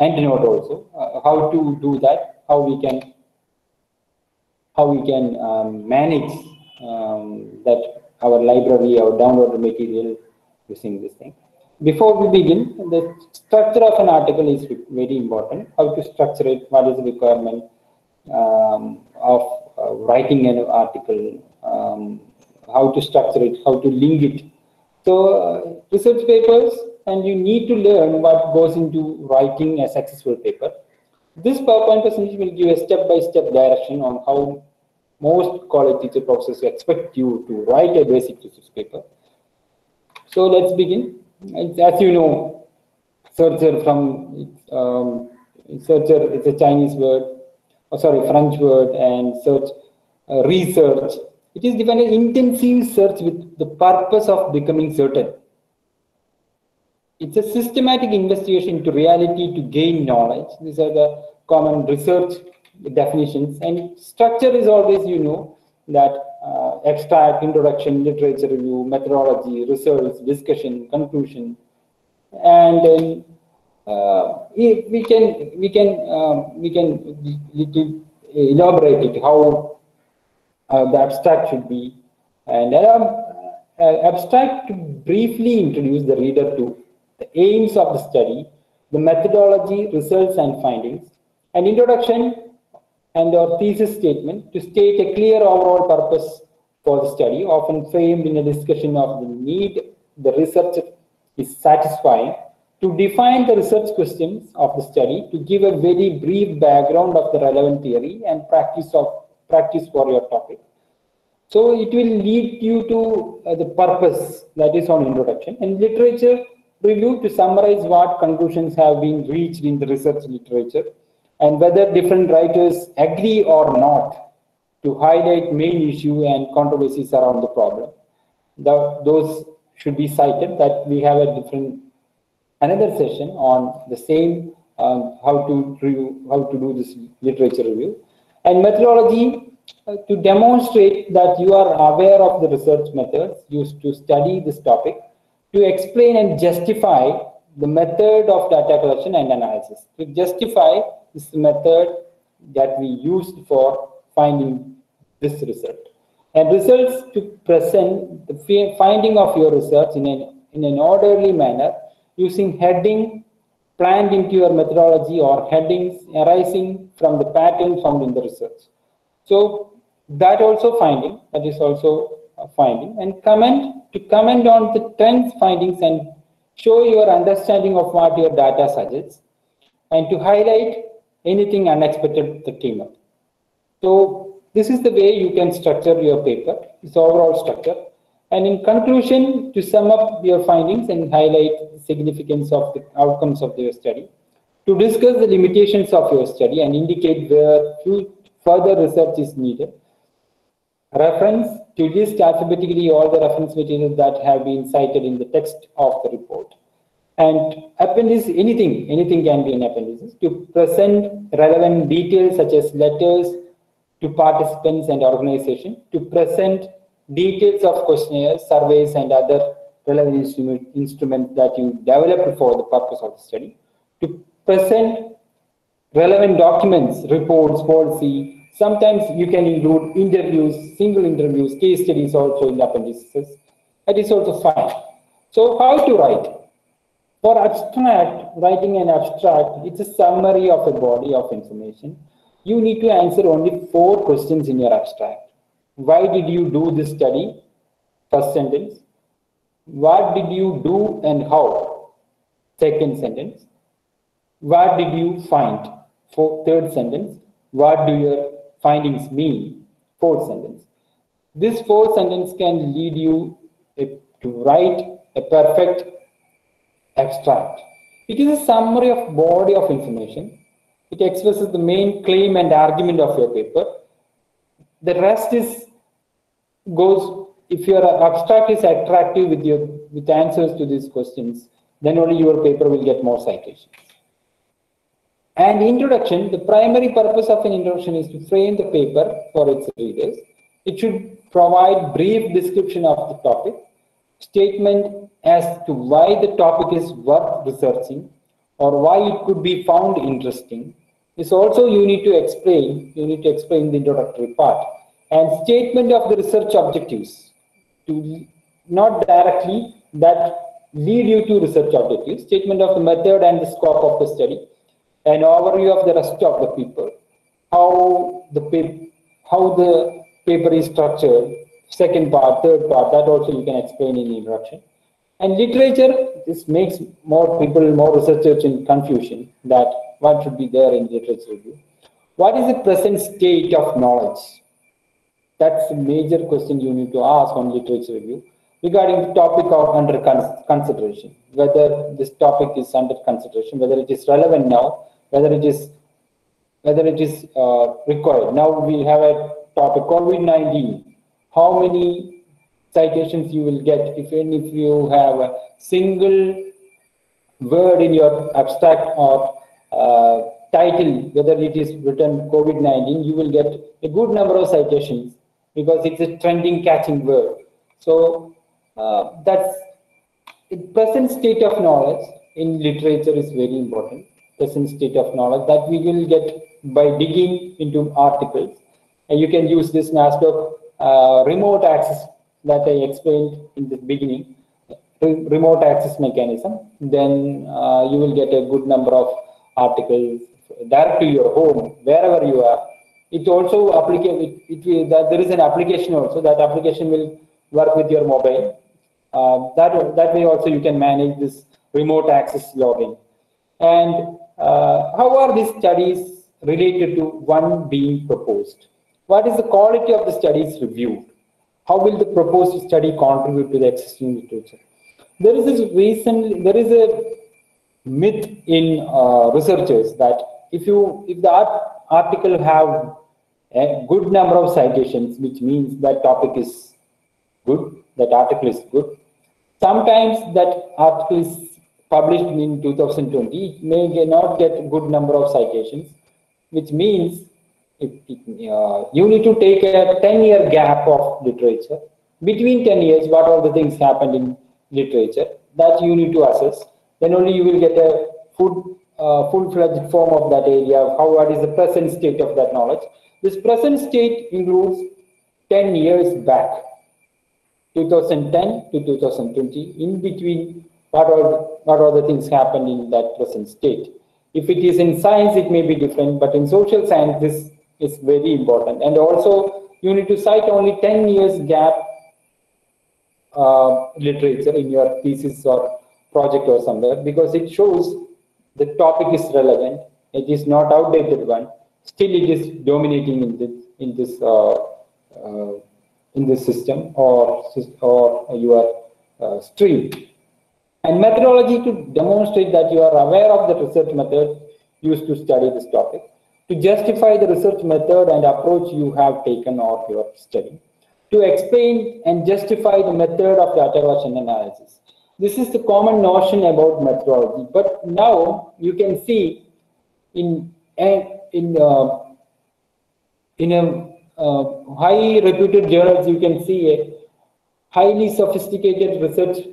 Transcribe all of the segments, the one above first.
EndNote also. How to do that? How we can manage that our library, our downloaded material using this thing. Before we begin, the structure of an article is very important. How to structure it? What is the requirement of writing an article? How to structure it? How to link it? So research papers, and you need to learn what goes into writing a successful paper. This PowerPoint presentation will give a step-by-step direction on how most college teacher professors expect you to write a basic research paper. So let's begin. As you know, searcher searcher is a Chinese word, French word, and search research. It is defined as intensive search with the purpose of becoming certain. It's a systematic investigation into reality to gain knowledge. These are the common research definitions. And structure is always, you know, that abstract, introduction, literature review, methodology, results, discussion, conclusion. And then we can elaborate it how the abstract should be. And abstract to briefly introduce the reader to the aims of the study, the methodology, results, and findings. An introduction and or thesis statement to state a clear overall purpose for the study, often framed in a discussion of the need the research is satisfying, to define the research questions of the study, to give a very brief background of the relevant theory and practice for your topic. So it will lead you to the purpose, that is on introduction, and literature review to summarize what conclusions have been reached in the research literature and whether different writers agree or not, to highlight main issue and controversies around the problem. Those should be cited. That we have another session on the same how to do this literature review. And methodology to demonstrate that you are aware of the research methods used to study this topic, to explain and justify the method of data collection and analysis, to justify this method that we used for finding this result, and results to present the finding of your research in an orderly manner using heading planned into your methodology or headings arising from the pattern found in the research. So that also finding, that is also a finding, and to comment on the trends, findings, and show your understanding of what your data suggests, and to highlight anything unexpected that came up. So this is the way you can structure your paper, this overall structure. And in conclusion, to sum up your findings and highlight the significance of the outcomes of your study, to discuss the limitations of your study and indicate where further research is needed, reference to list alphabetically all the reference materials that have been cited in the text of the report, and appendix, anything can be in appendices, to present relevant details such as letters to participants and organization, to present details of questionnaires, surveys, and other relevant instruments that you developed for the purpose of the study, to present relevant documents, reports, policy. Sometimes you can include interviews, single interviews, case studies also in the appendices. That is also fine. So how to write? For abstract, writing an abstract, it's a summary of a body of information. You need to answer only 4 questions in your abstract. Why did you do this study? First sentence. What did you do and how? Second sentence. What did you find? Third sentence. What do your findings mean? Fourth sentence. This 4th sentence can lead you to write a perfect abstract. It is a summary of body of information. It expresses the main claim and argument of your paper. The rest goes, if your abstract is attractive with answers to these questions, then only your paper will get more citations. And introduction, the primary purpose of an introduction is to frame the paper for its readers. It should provide brief description of the topic, statement as to why the topic is worth researching, or why it could be found interesting. This also you need to explain. You need to explain the introductory part and statement of the research objectives, to not directly that lead you to research objectives. Statement of the method and the scope of the study, an overview of the rest of the paper, how the paper is structured, second part, third part, that also you can explain in the introduction. And literature, this makes more people, more researchers in confusion that what should be there in literature review. What is the present state of knowledge? That's a major question you need to ask on literature review regarding the topic of under consideration, whether this topic is under consideration, whether it is relevant now, whether it is required. Now we have a topic, COVID-19. How many citations you will get if you have a single word in your abstract or title, whether it is written COVID-19, you will get a good number of citations because it's a trending catching word. So that's the present state of knowledge in literature is very important. Present state of knowledge that we will get by digging into articles. And you can use this NASDAQ remote access that I explained in the beginning, remote access mechanism. Then you will get a good number of articles direct to your home, wherever you are. It also there is an application also. That application will work with your mobile. That way also you can manage this remote access login. And how are these studies related to one being proposed? What is the quality of the studies reviewed? How will the proposed study contribute to the existing literature? There is a myth in researchers that if the article have a good number of citations, which means that topic is good, that article is good. Sometimes that article is published in 2020, it may not get a good number of citations, which means you need to take a 10-year gap of literature. Between 10 years, what all the things happened in literature, that you need to assess. Then only you will get a full-fledged form of that area, of what is the present state of that knowledge. This present state includes 10 years back, 2010 to 2020. In between, what are the things happened in that present state. If it is in science, it may be different, but in social science, this is very important. And also, you need to cite only 10 years gap literature in your thesis or project or somewhere, because it shows the topic is relevant. It is not outdated one. Still, it is dominating in this system or your stream. And methodology to demonstrate that you are aware of the research method used to study this topic, to justify the research method and approach you have taken or your study, to explain and justify the method of data erosion analysis. This is the common notion about methodology, but now you can see in high reputed journals, you can see a highly sophisticated research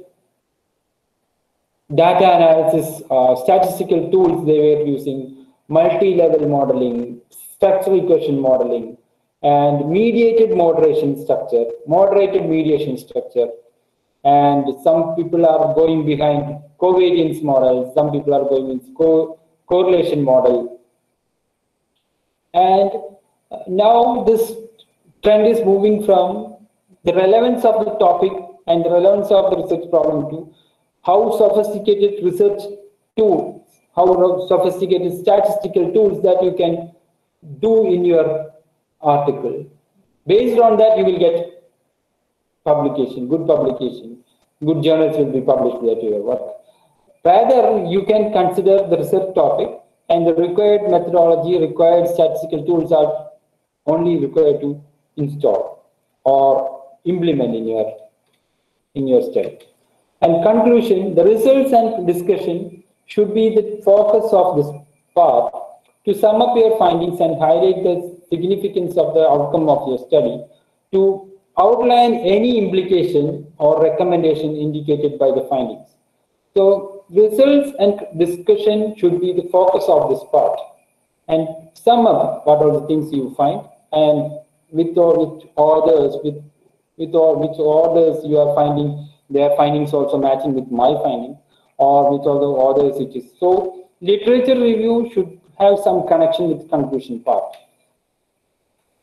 data analysis, statistical tools they were using, multi-level modeling, structural equation modeling, and moderated mediation structure. And some people are going behind covariance model, some people are going in correlation model. And now this trend is moving from the relevance of the topic and the relevance of the research problem to how sophisticated research tools, how sophisticated statistical tools that you can do in your article. Based on that, you will get publication, good journals will be published with your work. Rather, you can consider the research topic and the required methodology, required statistical tools are only required to install or implement in your study. And conclusion, the results and discussion should be the focus of this part to sum up your findings and highlight the significance of the outcome of your study, to outline any implication or recommendation indicated by the findings. So Results and discussion should be the focus of this part, and sum up what are the things you find, and with or with others, with or which others you are finding their findings also matching with my finding, or with other others it is. So literature review should have some connection with conclusion part.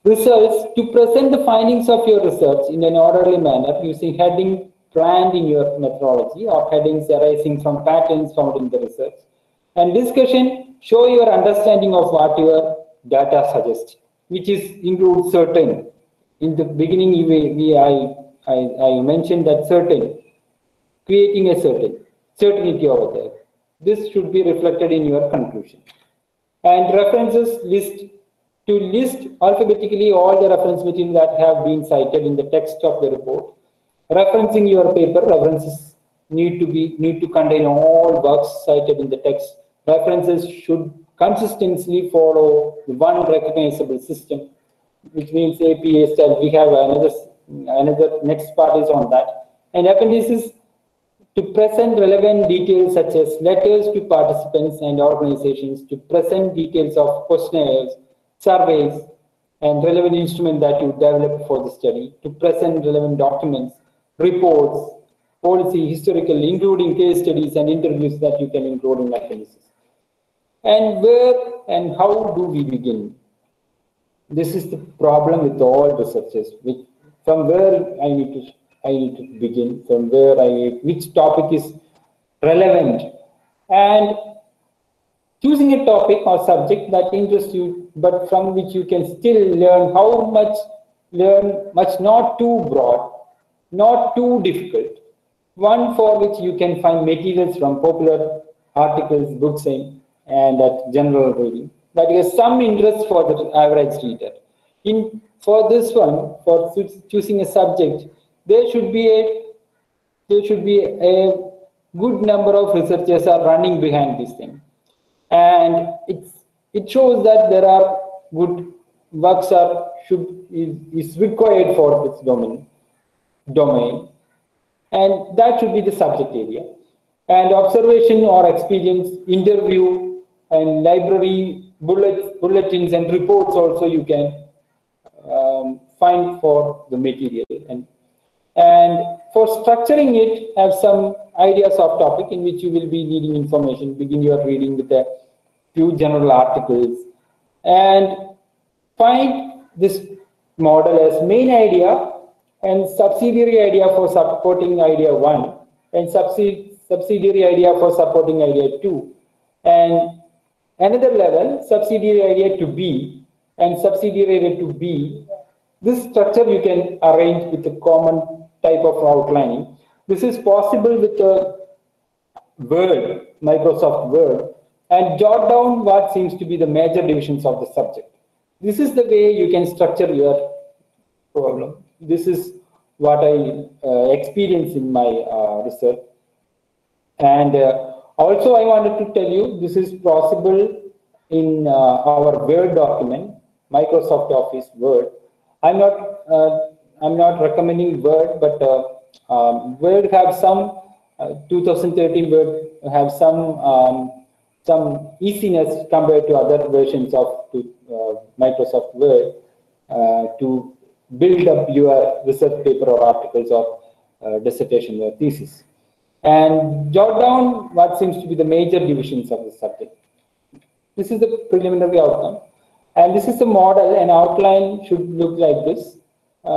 Results: to present the findings of your research in an orderly manner using heading planned in your methodology or headings arising from patterns found in the research. And discussion: show your understanding of what your data suggests, which is includes certain. In the beginning, I mentioned that certain, creating a certainty over there. This should be reflected in your conclusion. And references: list alphabetically all the reference material that have been cited in the text of the report. Referencing your paper, references need to contain all works cited in the text. References should consistently follow one recognizable system, which means APA style. We have another next part is on that. And appendices: to present relevant details such as letters to participants and organizations, to present details of questionnaires, surveys, and relevant instruments that you developed for the study, to present relevant documents, reports, policy, historical, including case studies and interviews that you can include in appendices. And where and how do we begin? This is the problem with all researchers. From where I need to begin, from where which topic is relevant, and choosing a topic or subject that interests you, but from which you can still learn much, not too broad, not too difficult. One for which you can find materials from popular articles, books, and that general reading that has some interest for the average reader. For this one, for choosing a subject, there should be a good number of researchers are running behind this thing, and it shows that there are good works is required for this domain, and that should be the subject area. And observation or experience, interview, and library bulletins and reports also you can find for the material. And for structuring it, have some ideas of topic in which you will be needing information. Begin your reading with a few general articles, and find this model as main idea and subsidiary idea for supporting idea 1, and subsidiary idea for supporting idea 2, and another level subsidiary idea to B and subsidiary idea to B. This structure you can arrange with a common type of outlining. This is possible with Word, Microsoft Word, and jot down what seems to be the major divisions of the subject. This is the way you can structure your problem. This is what I experienced in my research. And also I wanted to tell you, this is possible in our Word document, Microsoft Office Word. I'm not recommending Word, but Word have some 2013 Word have some easiness compared to other versions of Microsoft Word to build up your research paper or articles or dissertation or thesis, and jot down what seems to be the major divisions of the subject. This is the preliminary outcome. And this is the model. An outline should look like this, a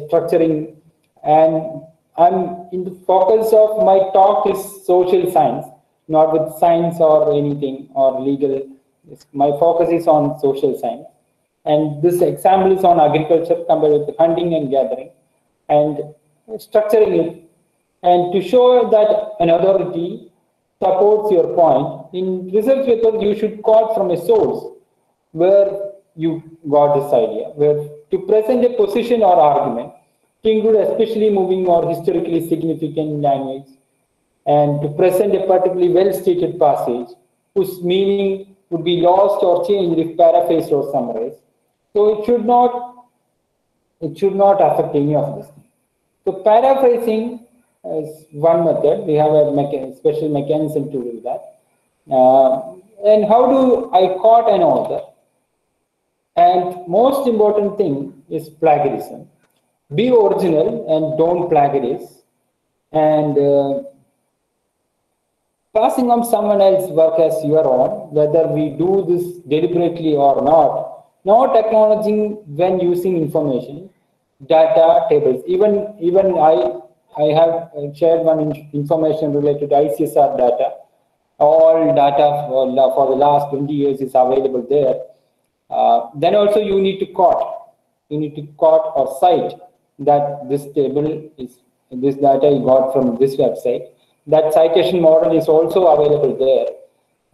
structuring. And I'm in the focus of my talk is social science, not with science or anything or legal. My focus is on social science. And this example is on agriculture compared with hunting and gathering, and structuring it. And to show that an authority supports your point, in research papers you should quote from a source where you got this idea, where to present a position or argument, to include especially moving or historically significant language, and to present a particularly well-stated passage whose meaning would be lost or changed if paraphrased or summarized. So it should not affect any of this. So paraphrasing as one method. We have a special mechanism to do that. And how do I quote an author? And most important thing is plagiarism. Be original and don't plagiarize. And passing on someone else's work as your own, whether we do this deliberately or not acknowledging when using information, data, tables. Even I have shared one information related to ICSR data. All data for the last 20 years is available there. Then also you need to quote or cite that this table is this data you got from this website. That citation model is also available there.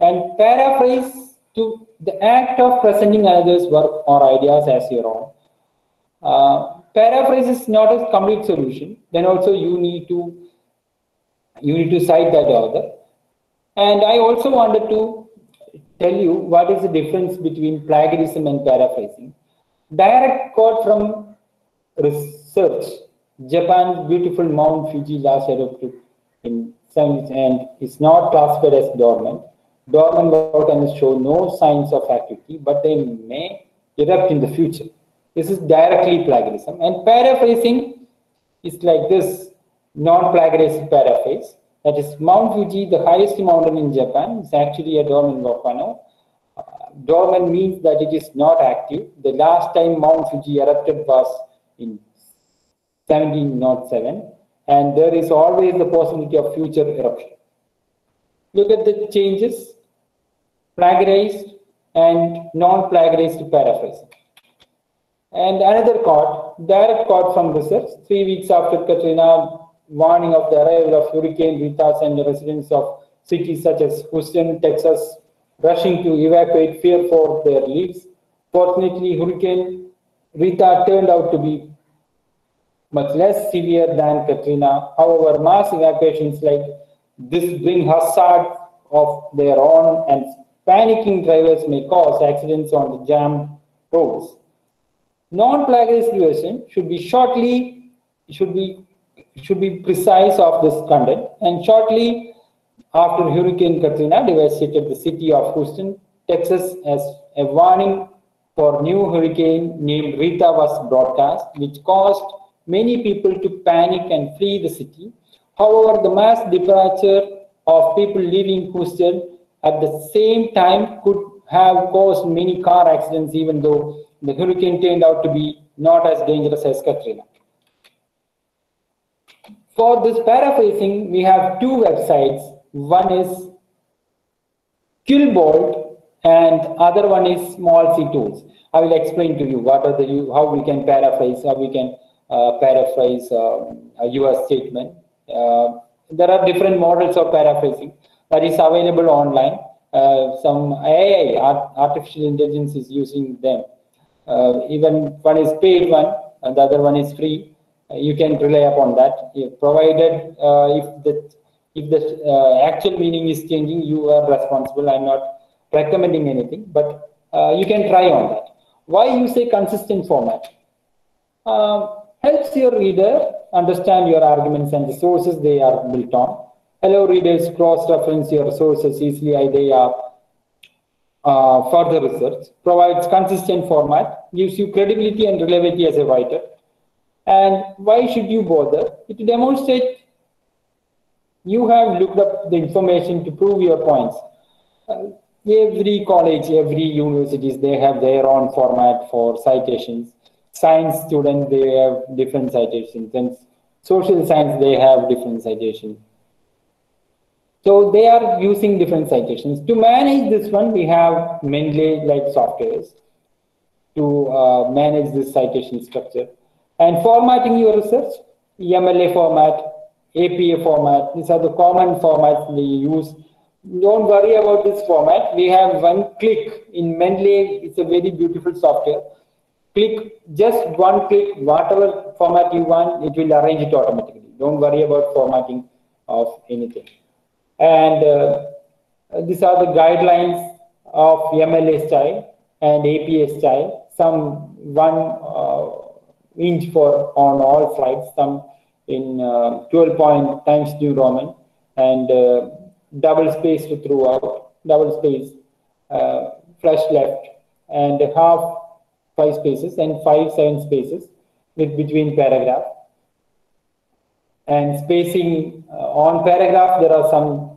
And paraphrase to the act of presenting another's work or ideas as your own. Paraphrase is not a complete solution. Then also you need to cite that author. And I also wanted to tell you what is the difference between plagiarism and paraphrasing. Direct quote from research. Japan's beautiful Mount Fuji last erupted in 70s and is not classified as dormant. Dormant volcanoes show no signs of activity, but they may erupt in the future. This is directly plagiarism. And paraphrasing is like this, non-plagiaristic paraphrase. That is, Mount Fuji, the highest mountain in Japan, is actually a dormant volcano. Dormant means that it is not active. The last time Mount Fuji erupted was in 1707, and there is always the possibility of future eruption. Look at the changes: plagiarized and non-plagiarized paraphrasing. And another quote, direct quote from research. 3 weeks after Katrina, warning of the arrival of Hurricane Rita sent the residents of cities such as Houston, Texas, rushing to evacuate, fear for their lives. Fortunately, Hurricane Rita turned out to be much less severe than Katrina. However, mass evacuations like this bring hazard of their own, and panicking drivers may cause accidents on the jammed roads. Non-plagiarized version should be precise of this content. And shortly after Hurricane Katrina devastated the city of Houston, Texas, as a warning for new hurricane named Rita was broadcast, which caused many people to panic and flee the city. However, the mass departure of people leaving Houston at the same time could have caused many car accidents, even though the hurricane turned out to be not as dangerous as Katrina. For this paraphrasing, we have two websites. One is Killbolt and other one is Small C Tools. I will explain to you what are how we can paraphrase, how we can paraphrase a US statement. There are different models of paraphrasing that is available online. Some AI, artificial intelligence, is using them. Even one is paid one, and the other one is free. You can rely upon that, provided if the actual meaning is changing, you are responsible. I'm not recommending anything, but you can try on that. Why use a consistent format? Helps your reader understand your arguments and the sources they are built on. Allow readers cross-reference your sources easily as they are further research. Provides consistent format, gives you credibility and reliability as a writer. And why should you bother? It demonstrates you have looked up the information to prove your points. Every college, every universities, they have their own format for citations. Science students, they have different citations. And social science, they have different citations. So they are using different citations. To manage this one, we have Mendeley-like softwares to manage this citation structure. And formatting your research, MLA format, APA format, these are the common formats they use. Don't worry about this format. We have one click in Mendeley. It's a very beautiful software. Click, just one click, whatever format you want, it will arrange it automatically. Don't worry about formatting of anything. And these are the guidelines of MLA style and APA style. Some 1 inch on all slides, some in 12 point Times New Roman, and double spaced throughout, double space, flush left, and half 5 spaces and 5 7 spaces with between paragraph. And spacing on paragraph, there are some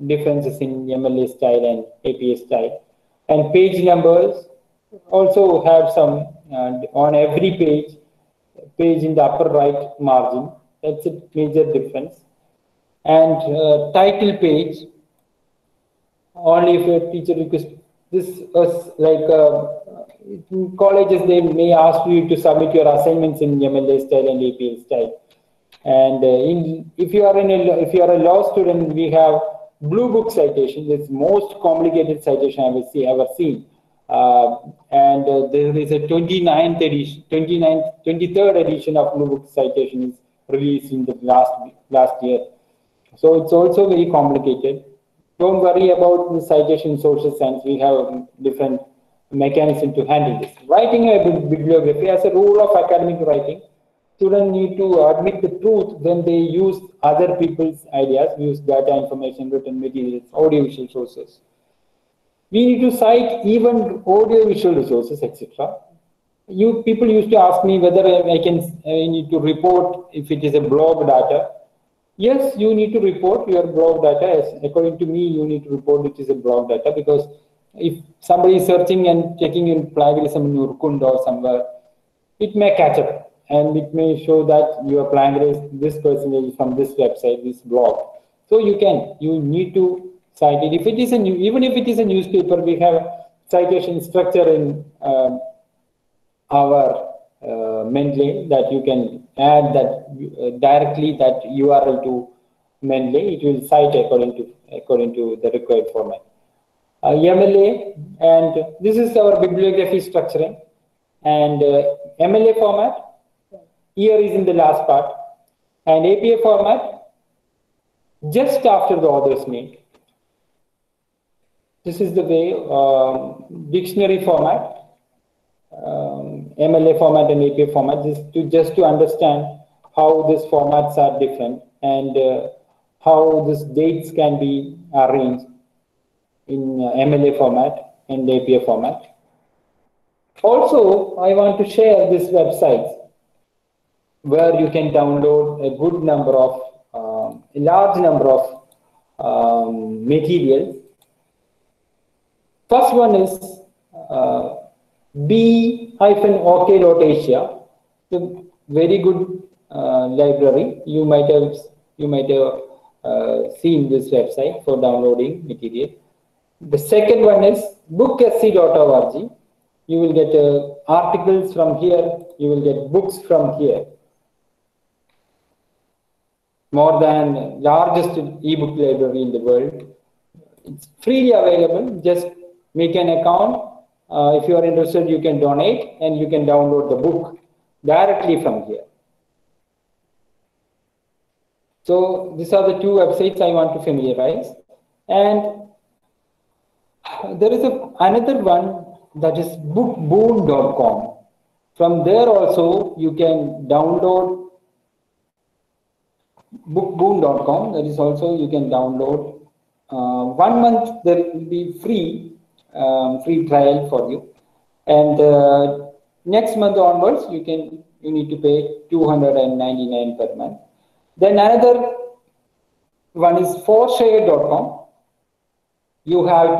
differences in MLA style and APA style. And page numbers also have some on every page in the upper right margin. That's a major difference. And title page, only if a teacher requests. This is like in colleges, they may ask you to submit your assignments in MLA style and APA style. And if you are a law student, we have blue book citation. It's most complicated citation I have ever seen. And there is a 23rd edition of blue book citation is released in the last year. So it's also very complicated. Don't worry about the citation social science. We have different mechanism to handle this. Writing a bibliography as a rule of academic writing. Students need to admit the truth when they use other people's ideas, use data, information, written materials, audiovisual sources. We need to cite even audiovisual resources, etc. People used to ask me whether I need to report if it is a blog data. Yes, you need to report your blog data. Yes, according to me, you need to report it is a blog data, because if somebody is searching and checking in plagiarism in Urkund or somewhere, it may catch up. And it may show that you are plagiarized this percentage from this website, this blog. So you need to cite it. If it is even if it is a newspaper, we have citation structure in our Mendeley that you can add that directly that URL to Mendeley. It will cite according to the required format. MLA, and this is our bibliography structuring, and MLA format. Here is in the last part, and APA format just after the author's name. This is the way dictionary format, MLA format and APA format, just to understand how these formats are different and how these dates can be arranged in MLA format and APA format. Also, I want to share this website where you can download a good number of, a large number of materials. First one is b-ok.asia, a very good library. You might have seen this website for downloading material. The second one is booksc.org. You will get articles from here. You will get books from here. More than largest ebook library in the world. It's freely available. Just make an account. If you are interested, you can donate and you can download the book directly from here. So these are the two websites I want to familiarize. And there is another one that is bookboon.com. From there also you can download bookboon.com. That is also you can download 1 month. There will be free trial for you, and next month onwards you need to pay $299 per month. Then another one is forshare.com. You have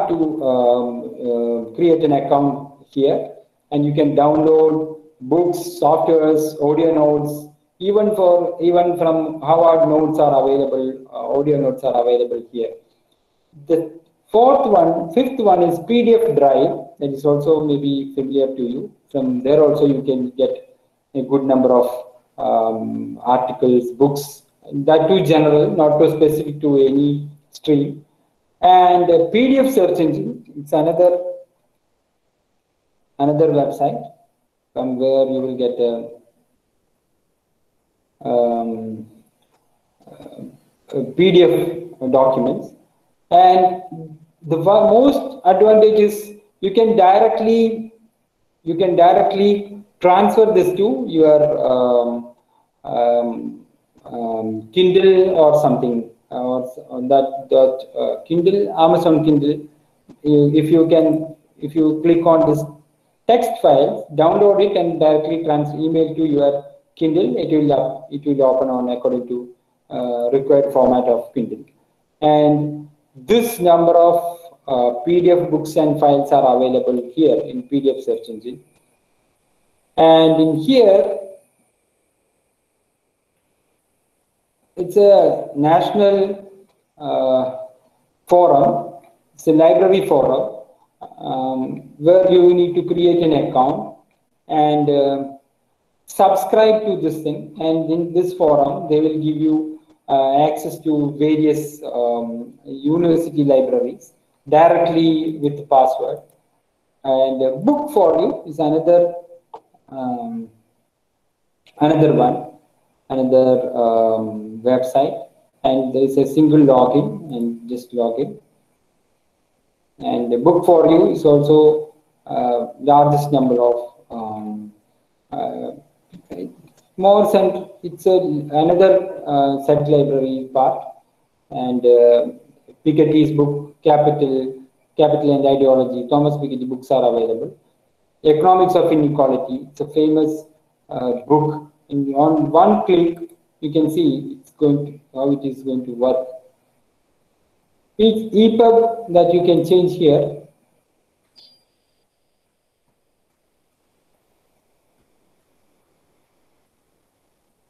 to create an account here, and you can download books, softwares, audio notes. Even from Harvard notes are available, audio notes are available here. The fifth one is PDF Drive. That is also maybe familiar to you. From there also you can get a good number of articles, books, that too general, not too specific to any stream. And PDF search engine, it's another website from where you will get PDF documents. And the most advantage is you can directly transfer this to your Kindle or something, or that Kindle, Amazon Kindle. If you click on this text file, download it and directly email to your Kindle. It will open on according to required format of Kindle. And this number of PDF books and files are available here in PDF search engine. And in here, it's a national forum. It's a library forum where you need to create an account and subscribe to this thing. And in this forum, they will give you access to various university libraries directly with the password. And Book for You is another one, another website, and there is a single login, and just log in. And the Book for You is also largest number of more cent. It's another set library part, and Piketty's book Capital and Ideology, Thomas Piketty books are available. Economics of Inequality, it's a famous book. On one click, you can see how it is going to work. Each EPUB that you can change here.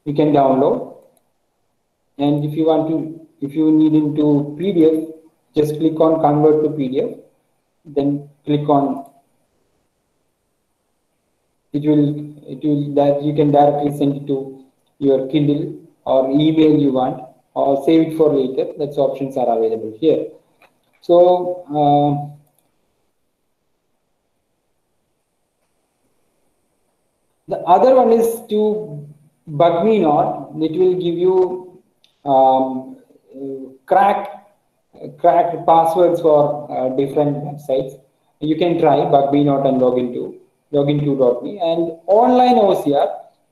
You can download, and if you need into PDF, just click on Convert to PDF, then click on it will that you can directly send it to your Kindle or email you want, or save it for later. That's options are available here. So the other one is to BugMeNot. It will give you cracked passwords for different websites. You can try BugMeNot and login2.me. And online OCR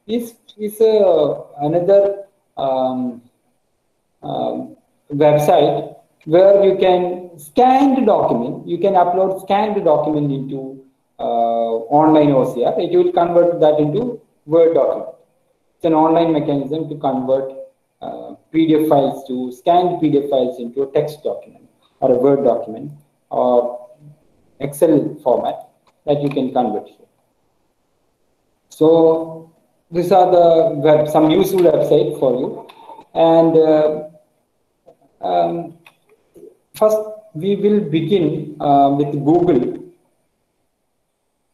is another website where you can scan the document. You can upload scanned document into online OCR. It will convert that into Word document. It's an online mechanism to convert PDF files to scanned PDF files into a text document or a Word document or Excel format that you can convert here. So these are some useful websites for you. And first, we will begin with Google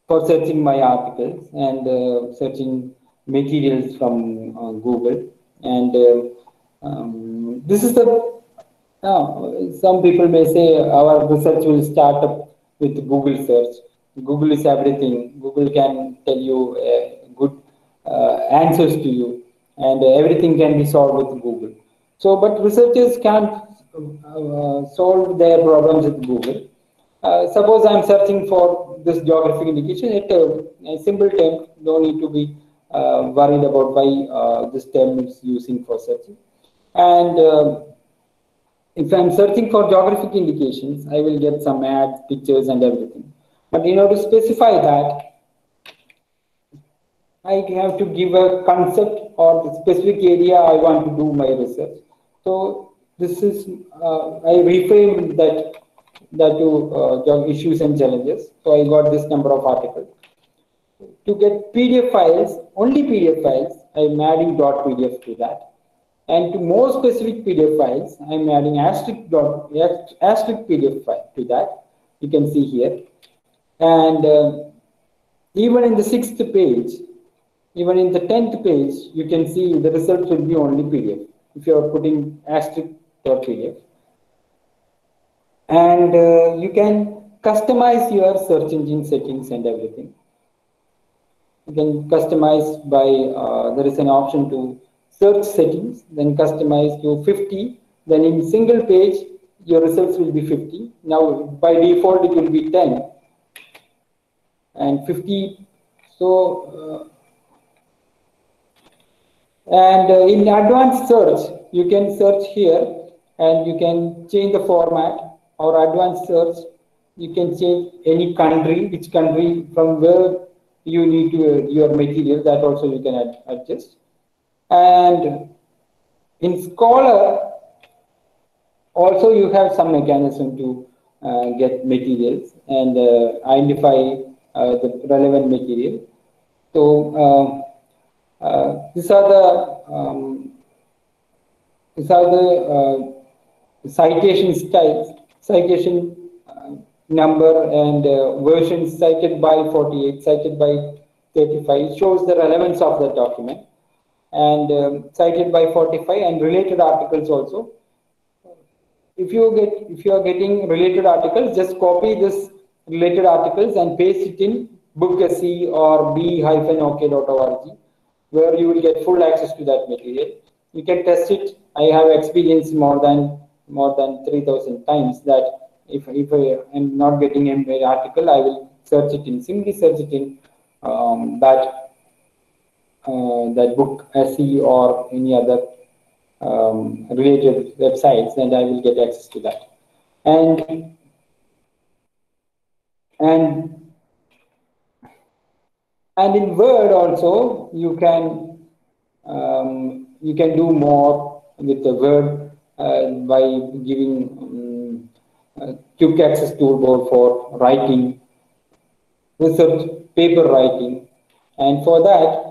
for searching my articles and searching materials from Google. And this is some people may say our research will start up with Google search. Google is everything. Google can tell you good answers to you, and everything can be solved with Google. So, but researchers can't solve their problems with Google. Suppose I'm searching for this geographic indication, a simple term, don't need to be worried about why this term is using for searching. And if I'm searching for geographic indications, I will get some ads, pictures, and everything. But in order to specify that, I have to give a concept or the specific area I want to do my research. So this is I reframed that to issues and challenges. So I got this number of articles. To get PDF files, only PDF files, I'm adding .pdf to that. And to more specific PDF files, I'm adding asterisk PDF file to that. You can see here. And even in the 6th page, even in the 10th page, you can see the results will be only PDF if you are putting asterisk.pdf. And you can customize your search engine settings and everything. You can customize by, there is an option to search settings, then customize to 50. Then in single page, your results will be 50. Now, by default, it will be 10 and 50. So, And in advanced search, you can search here and you can change the format. Or advanced search, you can change any country, which country from where you need to, your material, that also you can adjust. And in Scholar, also you have some mechanism to get materials and identify the relevant material. So these are the citation styles, citation number and versions cited by 48, cited by 35 shows the relevance of the document, and cited by 45 and related articles also. If you are getting related articles, just copy this related articles and paste it in book.se or b-ok.org, where you will get full access to that material. You can test it. I have experienced more than 3,000 times that if I am not getting an article, I will simply search it in that book SE or any other related websites, and I will get access to that. And in Word also you can do more with the Word by giving quick access toolbar for writing, research paper writing, and for that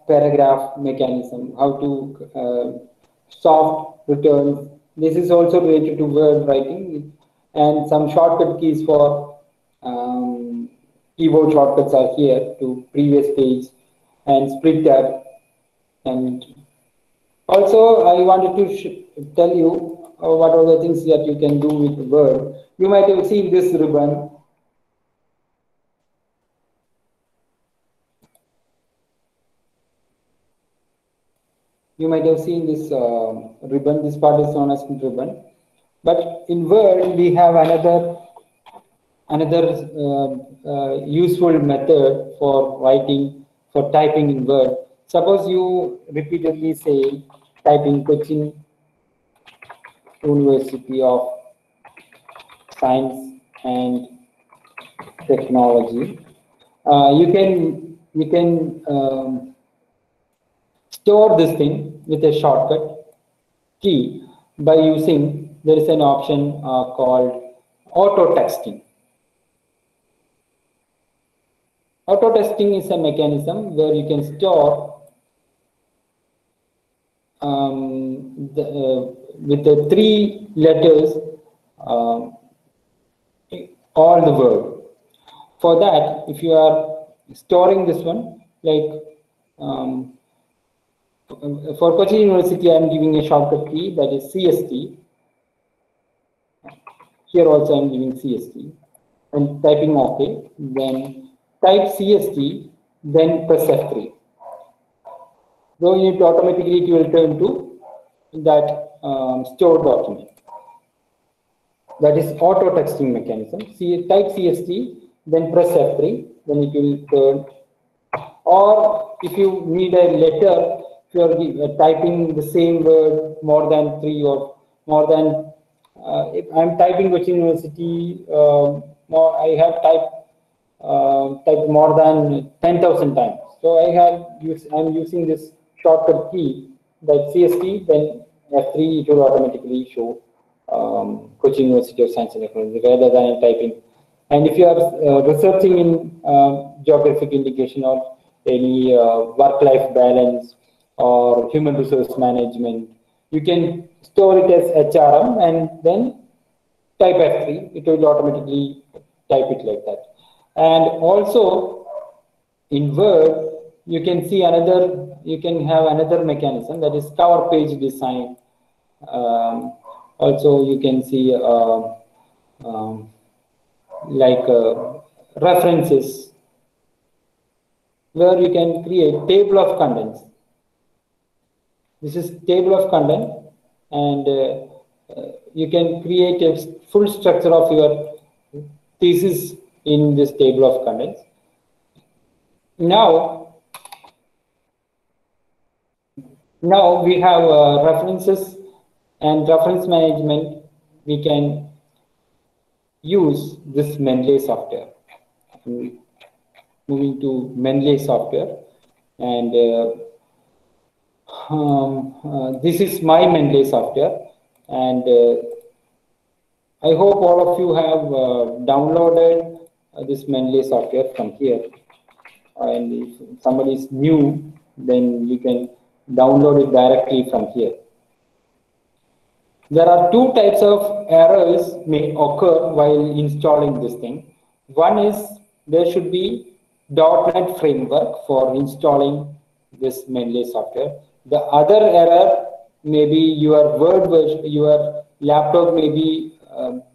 paragraph mechanism, how to soft returns. This is also related to Word writing, and some shortcut keys for keyboard shortcuts are here to previous page and split tab. And also I wanted to tell you what are the things that you can do with Word. You might have seen this ribbon. You might have seen this ribbon. This part is known as ribbon. But in Word, we have another useful method for writing, for typing in Word. Suppose you repeatedly say typing Cochin University of Science and Technology. You can store this thing with a shortcut key by using, there is an option called auto texting. Auto texting is a mechanism where you can store with the 3 letters all the word. For that, if you are storing this one, like for Cochin University, I am giving a shortcut key, that is CST. Here also I am giving CST and typing OK. Then type CST, then press F3. So it automatically will turn to that stored document. That is auto texting mechanism. Type CST, then press F3, then it will turn. Or if you need a letter, if you are typing the same word more than 3 or more than, if I'm typing Cochin University, I have typed more than 10,000 times. So I'm using this shortcut key, that CST, then F3, it will automatically show Cochin University of Science and Technology rather than typing. And if you are researching in geographic indication or any work-life balance or human resource management, you can store it as HRM and then type F3. It will automatically type it like that. And also in Word, you can see you can have another mechanism, that is cover page design. Also you can see references, where you can create table of contents. This is table of content, and you can create a full structure of your thesis in this table of contents. Now Now we have references and reference management. We can use this Mendeley software. Moving to Mendeley software, and this is my Mendeley software, and I hope all of you have downloaded this Mendeley software from here. And if somebody is new, then you can download it directly from here. There are two types of errors may occur while installing this thing. One is there should be .NET framework for installing this Mendeley software. The other error may be your Word version, your laptop may be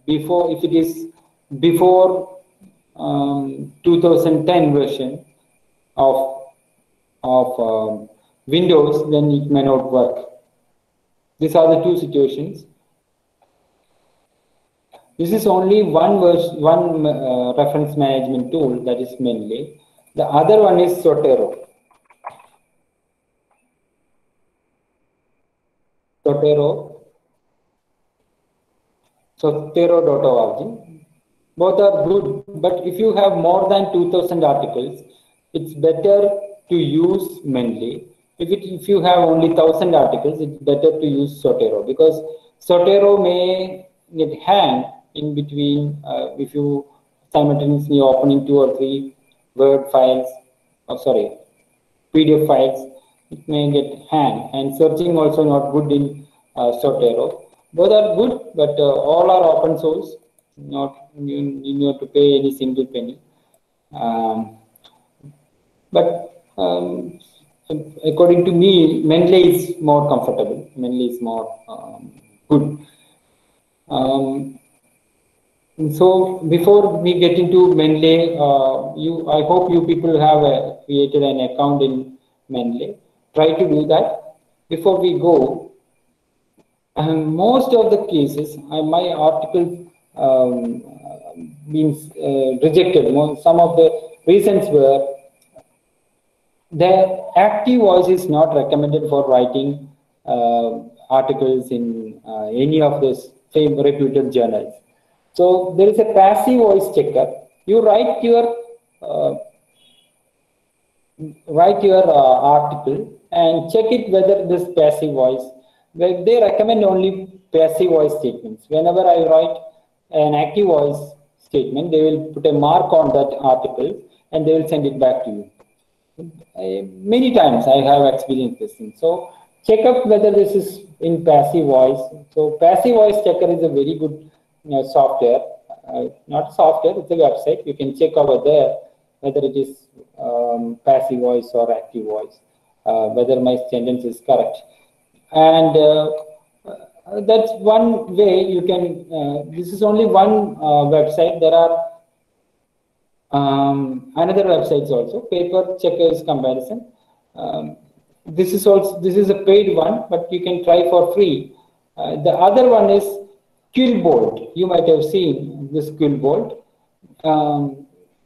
before, if it is before 2010 version of Windows, then it may not work. These are the two situations. This is only one reference management tool, that is Mendeley. The other one is Zotero. Zotero.org. Both are good, but if you have more than 2000 articles, it's better to use Mendeley. If you have only 1000 articles, it's better to use Zotero, because Zotero may get hang in between if you simultaneously opening 2 or 3 Word files, PDF files, it may get hang, and searching also not good in Zotero. Both are good, but all are open source. Not you need not to pay any single penny. According to me, Mendeley is more comfortable. Mendeley is more good. So before we get into Mendeley, I hope you people have created an account in Mendeley. Try to do that. Before we go, most of the cases, my article means rejected. Some of the reasons were the active voice is not recommended for writing articles in any of those same reputed journals. So there is a passive voice checker. You write your article and check it whether this passive voice. They recommend only passive voice statements. Whenever I write an active voice statement, they will put a mark on that article and they will send it back to you. Many times I have experienced this thing. So check out whether this is in passive voice. So passive voice checker is a very good software. Not software, it's a website. You can check over there whether it is passive voice or active voice, whether my sentence is correct. And that's one way you can, this is only one website. There are another websites also, Paper Checkers Comparison. This is a paid one, but you can try for free. The other one is Quillbolt. You might have seen this Quillbolt.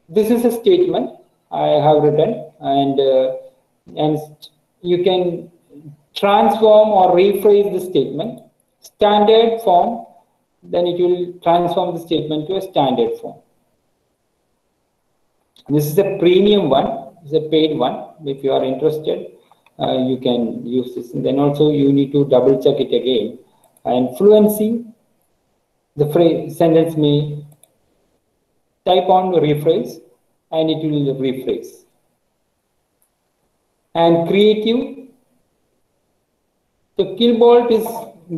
This is a statement I have written, and you can transform or rephrase the statement. Standard form, then it will transform the statement to a standard form. This is a premium one, it's a paid one. If you are interested, you can use this. And then also you need to double check it again. And fluency, the phrase sentence may type on rephrase and it will rephrase. And creative, so Quillbolt is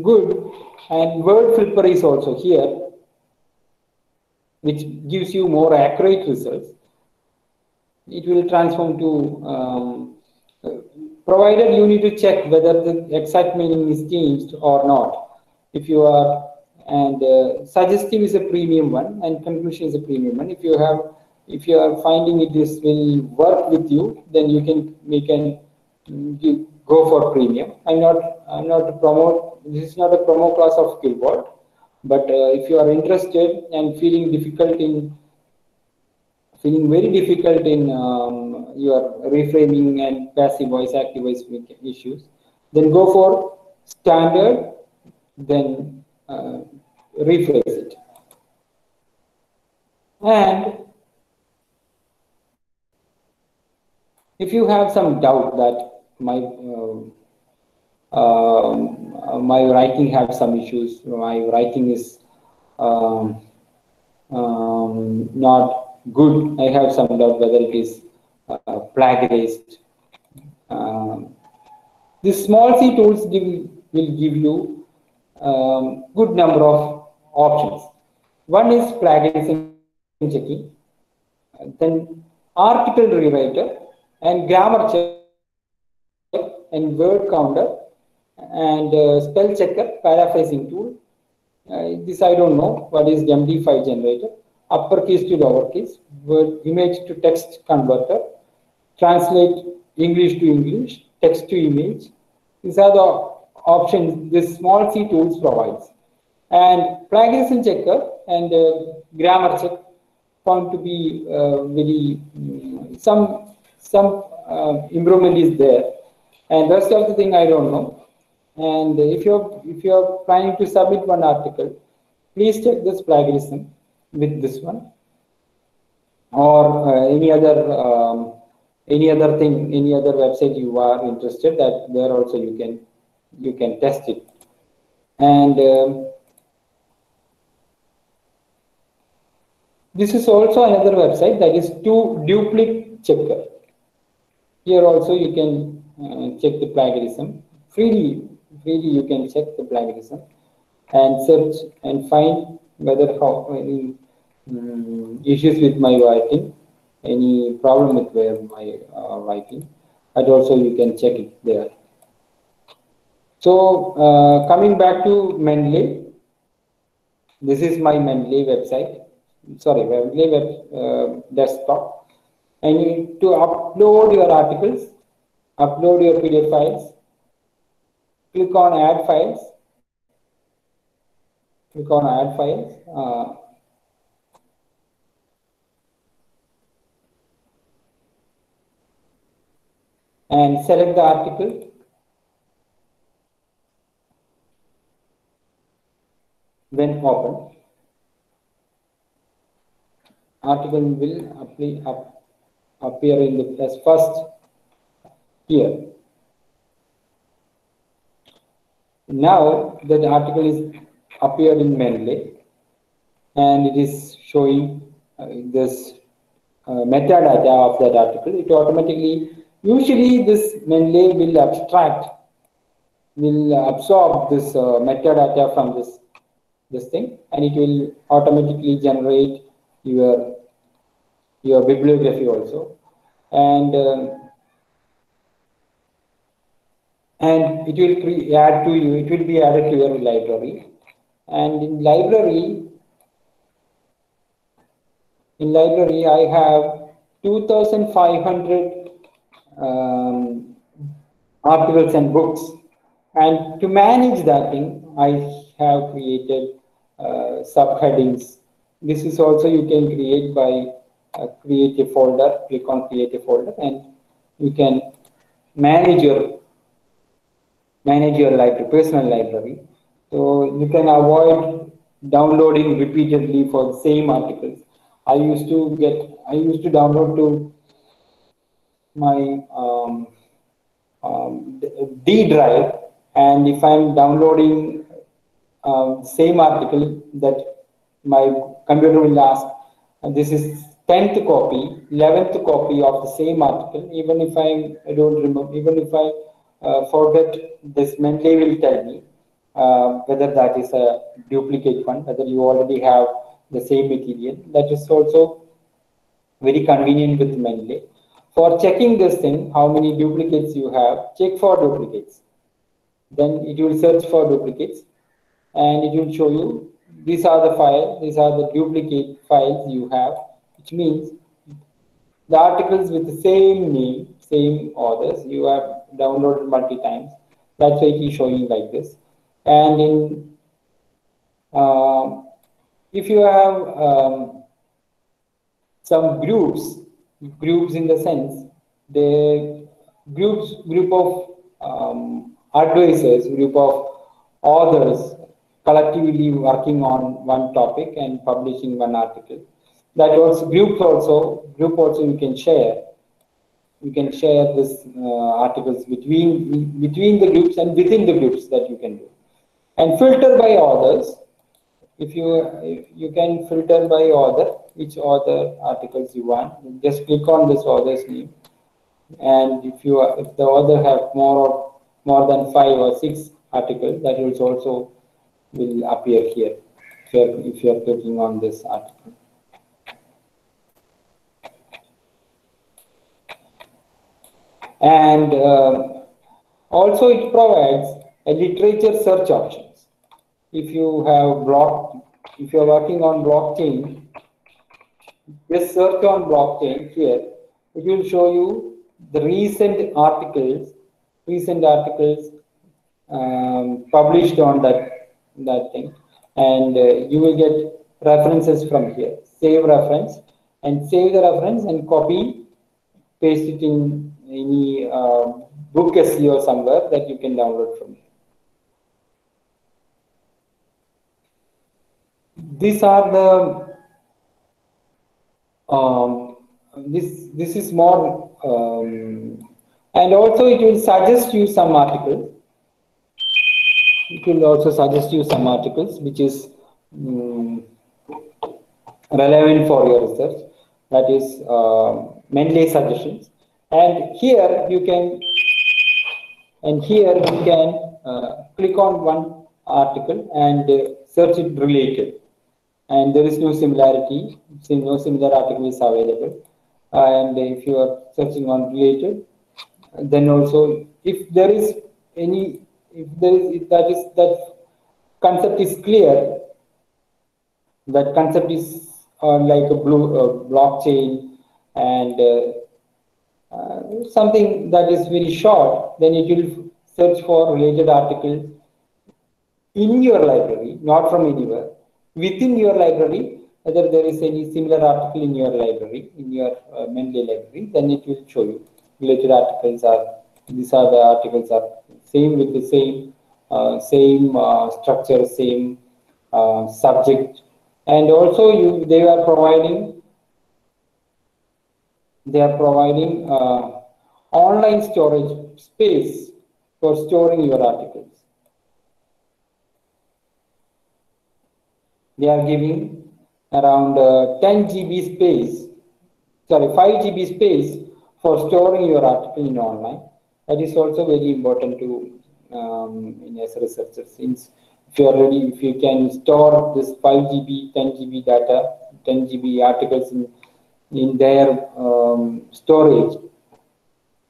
good, and Word Flipper is also here, which gives you more accurate results. It will transform to, provided you need to check whether the exact meaning is changed or not. If you are, and suggestive is a premium one, and conclusion is a premium one. If you are finding it this will work with you, then we can go for premium. I'm not to promote. This is not a promo class of Quillbolt, but if you are interested and feeling very difficult in your reframing and passive voice, active voice issues, Then go for standard, then rephrase it. And if you have some doubt that my writing have some issues, my writing is not good, I have some doubt whether it is plagiarized. These small C tools will give you good number of options. One is plagiarism checking, then article rewriter and grammar check and word counter and spell checker, paraphrasing tool. This I don't know what is MD5 generator, uppercase to lowercase, word image to text converter, translate English to English, text to image. These are the options this small C tools provides. And plagiarism checker and grammar check found to be very some improvement is there, and rest of the thing I don't know. And if you're planning to submit one article, please check this plagiarism with this one, or any other thing, any other website you are interested, that there also you can test it. And this is also another website, that is duplicate checker. Here also you can check the plagiarism freely. You can check the plagiarism and search and find whether any issues with my writing, any problem with my writing, and also you can check it there. So coming back to Mendeley, this is my Mendeley website. Sorry, Mendeley desktop. And you need to upload your articles, upload your PDF files. Click on add files. Click on add files. And select the article. When open, article will appear in the as first here. Now that article is appeared in Mendeley, and it is showing this metadata of that article. It automatically, usually this Mendeley will absorb this metadata from this thing, and it will automatically generate your bibliography also, and it will add to you. It will be added to your library, and in library I have 2,500 articles and books, and to manage that thing, I have created subheadings. This is also you can create by create a folder. Click on create a folder, and you can manage your library, personal library. So you can avoid downloading repeatedly for the same articles. I used to download to my D drive, and if I'm downloading same article, that my computer will ask, this is 10th copy, 11th copy of the same article. Even if I don't remember, even if I forget, this Mendeley will tell me whether that is a duplicate one, whether you already have the same material. That is also very convenient with Mendeley. For checking this thing, how many duplicates you have, check for duplicates. Then it will search for duplicates, and it will show you these are the files, these are the duplicate files you have, which means the articles with the same name, same authors, you have downloaded multi times. That's why it is showing like this. And in if you have some groups in the sense, the group of advisors, group of authors collectively working on one topic and publishing one article. That also group also you can share. You can share this articles between the groups and within the groups that you can do. And filter by authors. If you can filter by author, which author articles you want. Just click on this author's name, and if the author have more than 5 or 6 articles, that will also will appear here if you are clicking on this article. And also it provides a literature search options. If you are working on blockchain, just search on blockchain here. It will show you the recent articles published on that thing, and you will get references from here. Save reference and save the reference and copy, paste it in any book SEO somewhere that you can download from here. These are the this is more and also it will suggest you some articles. It will also suggest you some articles which is relevant for your research. That is Mendeley suggestions. And here you can click on one article and search it related. And there is no similarity, no similar article is available. And if you are searching on related, then also if there is any, that concept is clear, that concept is like a blockchain and something that is very short, then it will search for related articles in your library, not from anywhere. Within your library, whether there is any similar article in your library, in your Mendeley library, then it will show you related articles these are the articles are same with the same structure, same subject, and also they are providing online storage space for storing your articles. They are giving around 10 GB space, sorry, 5 GB space for storing your article in online. That is also very important to as researchers. Since if you can store this 5 GB, 10 GB data, 10 GB articles in their storage,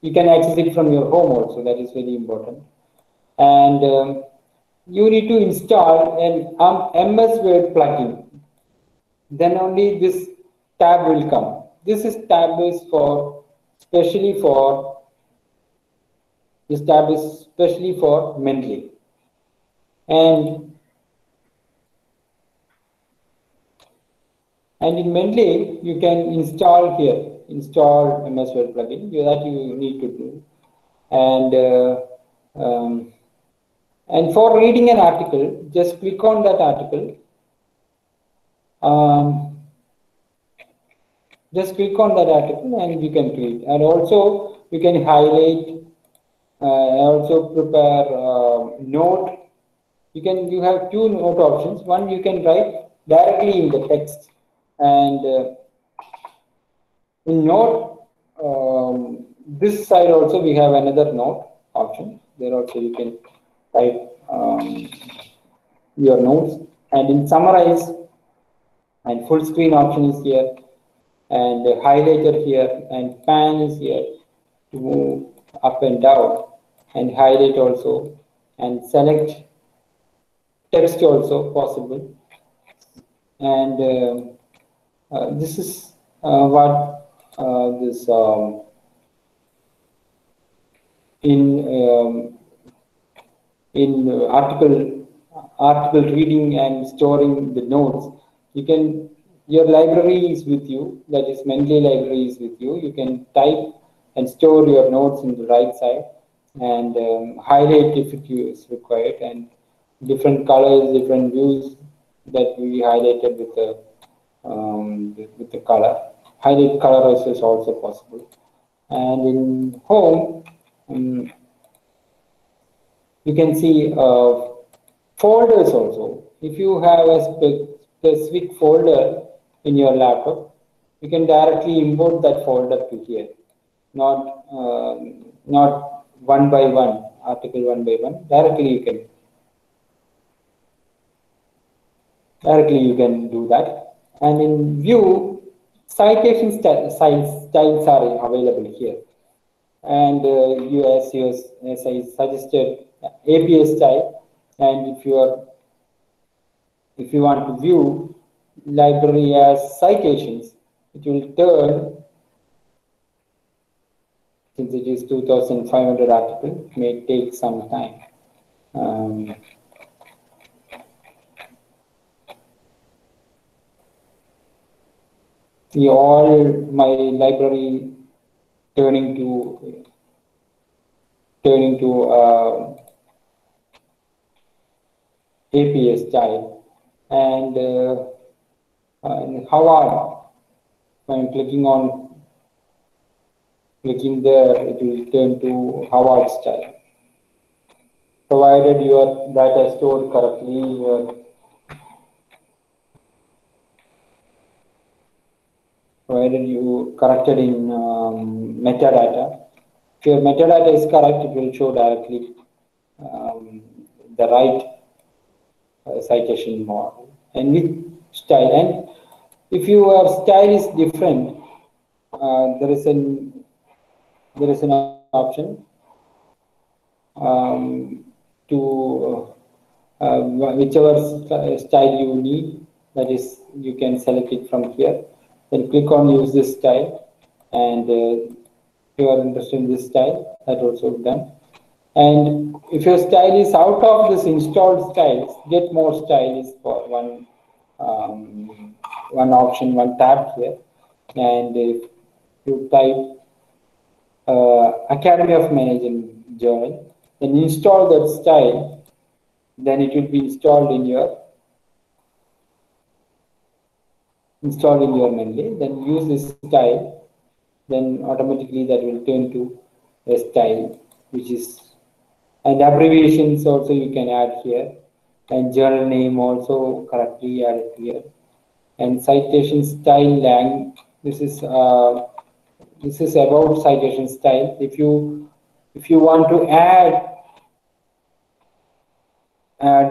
you can access it from your home also. That is very important. And you need to install an MS Word plugin. Then only this tab will come. This tab is especially for Mendeley. And in Mendeley, you can install MS Word plugin. That you need to do. And for reading an article, just click on that article. Just click on that article and you can read. And also you can highlight. Also prepare note. You have two note options. One, you can write directly in the text, and in note this side also we have another note option. There also you can type your notes, and in summarize and full screen option is here, and highlighter here, and pan is here to move up and down, and highlight also, and select text also possible. And this is what this in article reading and storing the notes. Your library is with you, that is Mendeley library is with you. You can type and store your notes in the right side. and highlight if it is required, and different colors, different views that we highlighted with the color. Highlight color is also possible. And in home, you can see folders also. If you have a specific folder in your laptop, you can directly import that folder to here, not one by one, article one by one. Directly you can do that. And in view, citation styles are available here. And as I suggested, APA style. And if you want to view library as citations, it will turn, since it is 2,500 article, it may take some time. All my library turning to APA style. And Harvard, when clicking there, it will turn to Harvard style. Provided your data stored correctly, provided you corrected in metadata. If your metadata is correct, it will show directly the right citation model. And with style, and if your style is different, there is an option to whichever style you need, that is, you can select it from here. Then click on use this style, and if you are interested in this style, that also done. And if your style is out of this installed styles, get more style is for one option, one tab here. And if you type Academy of Management Journal, then install that style, then it will be installed in your Mendeley. Then use this style, then automatically that will turn to a style which is, and abbreviations also you can add here, and journal name also correctly added here, and citation style lang. This is about citation style. If you want to add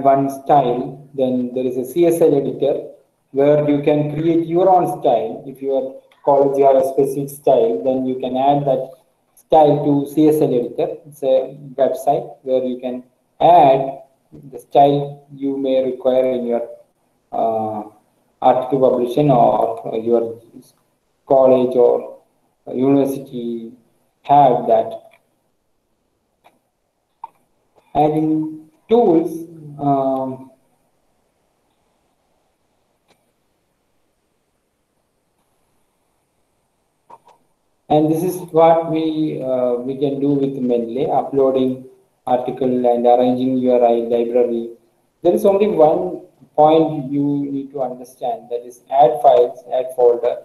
one style, then there is a CSL editor where you can create your own style. If your college have a specific style, then you can add that style to CSL editor. It's a website where you can add the style you may require in your article publication, or your college or university have that. And in tools, and this is what we can do with Mendeley, uploading article and arranging your library. There is only one point you need to understand, that is add files, add folder,